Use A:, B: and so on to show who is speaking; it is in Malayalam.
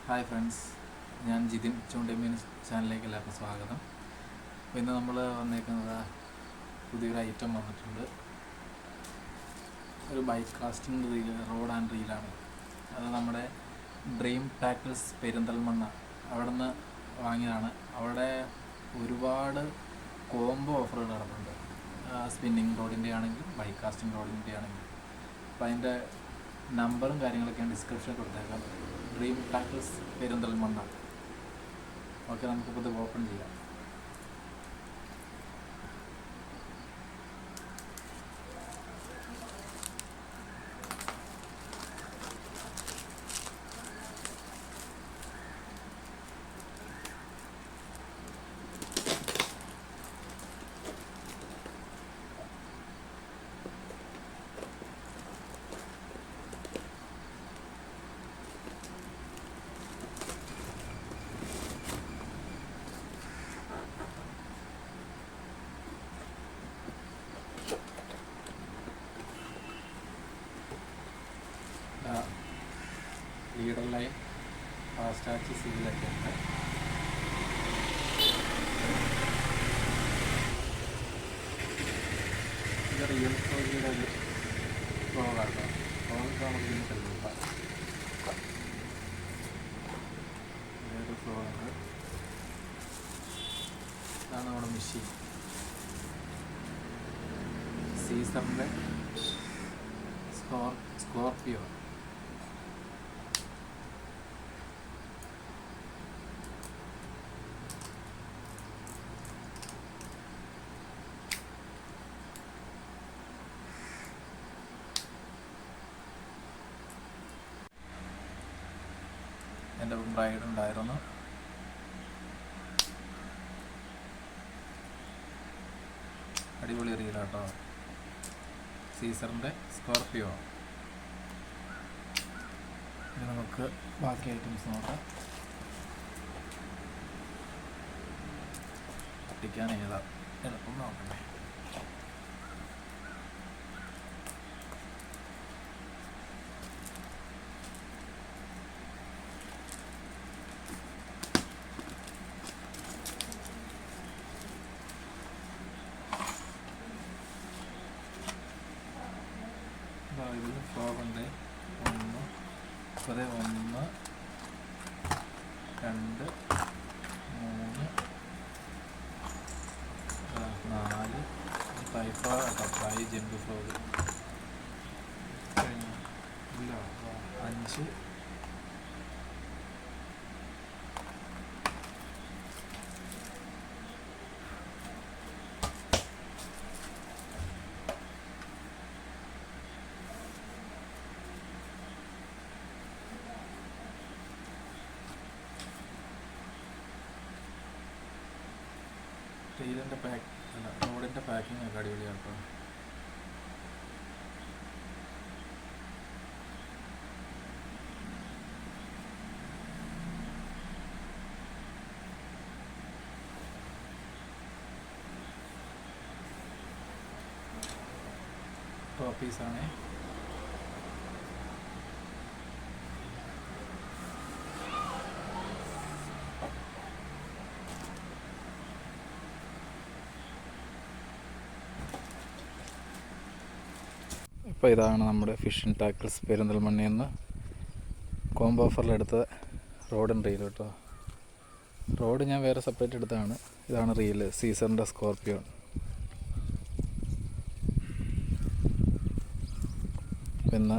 A: ഹായ് ഫ്രണ്ട്സ്, ഞാൻ ജിതിൻ ചൂണ്ടമീൻ ചാനലിലേക്ക് എല്ലാവർക്കും സ്വാഗതം. അപ്പോൾ ഇന്ന് നമ്മൾ വന്നേക്കുന്നത് പുതിയൊരു ഐറ്റം വന്നിട്ടുണ്ട്. ഒരു bait casting reel, rod and റീലാണ്. അത് നമ്മുടെ ഡ്രീം ടാക്കിൾസ് പെരിന്തൽമണ്ണ അവിടെ നിന്ന് വാങ്ങിയതാണ്. അവിടെ ഒരുപാട് കോംബോ ഓഫറുകൾ നടക്കുന്നുണ്ട്. സ്പിന്നിങ് റോഡിൻ്റെ ആണെങ്കിലും ബൈക്ക് കാസ്റ്റിംഗ് റോഡിൻ്റെ ആണെങ്കിലും. അപ്പോൾ അതിൻ്റെ നമ്പറും കാര്യങ്ങളൊക്കെയാണ് ഡിസ്ക്രിപ്ഷനിൽ കൊടുത്തേക്കാം. Dream tackles Perinthalmanna. ഓക്കെ, നമുക്കിപ്പോൾ ഇത് ഓപ്പൺ ചെയ്യാം. ലീഡർ ലൈൻ, ഫാസ്റ്റാച്ച് സീലൊക്കെ ഉണ്ട്. ഇത് റിയൽ സ്റ്റോറിയുടെ ഒരു ഫ്ലോറാണ്. ഫ്ലോറൊക്കെ നമുക്ക് ഇനി കഴിയുക. വേറൊരു ഫ്ലോറുണ്ട്. ഇതാണ് നമ്മുടെ മെഷീൻ. സീസറിൻ്റെ സ്കോർപിയോ. എൻ്റെ ബ്രൈഡ് ഉണ്ടായിരുന്നു. അടിപൊളി റീലാട്ടോ. സീസറിൻ്റെ സ്കോർപിയോ. ഇനി നമുക്ക് ബാക്കി ഐറ്റംസ് നോക്കാം. പൊട്ടിക്കാൻ ഏതാ എളുപ്പം നോക്കണ്ടേ. ഇതിൽ ഫ്ലോറുണ്ട്. 1, 2, 3, 4 ടൈപ്പ് ജമ്പ് ഫ്ലോർ. ഇല്ല, 5. റീലിൻ്റെ റോഡിൻ്റെ പാക്കിംഗ് ഒക്കെ അടിപൊളിയാണ് കേട്ടോ. ടോപ്പ് പീസാണേ. ഇപ്പോൾ ഇതാണ് നമ്മുടെ ഫിഷ് ടാക്കിൾസ് പെരിന്തൽമണ്ണയിൽ നിന്ന് കോംബോ ഓഫറിലെടുത്ത റോഡൻ റീൽ കേട്ടോ. റോഡ് ഞാൻ വേറെ സെപ്പറേറ്റ് എടുത്തതാണ്. ഇതാണ് റീല്, സീസറിൻ്റെ സ്കോർപിയോ. പിന്നെ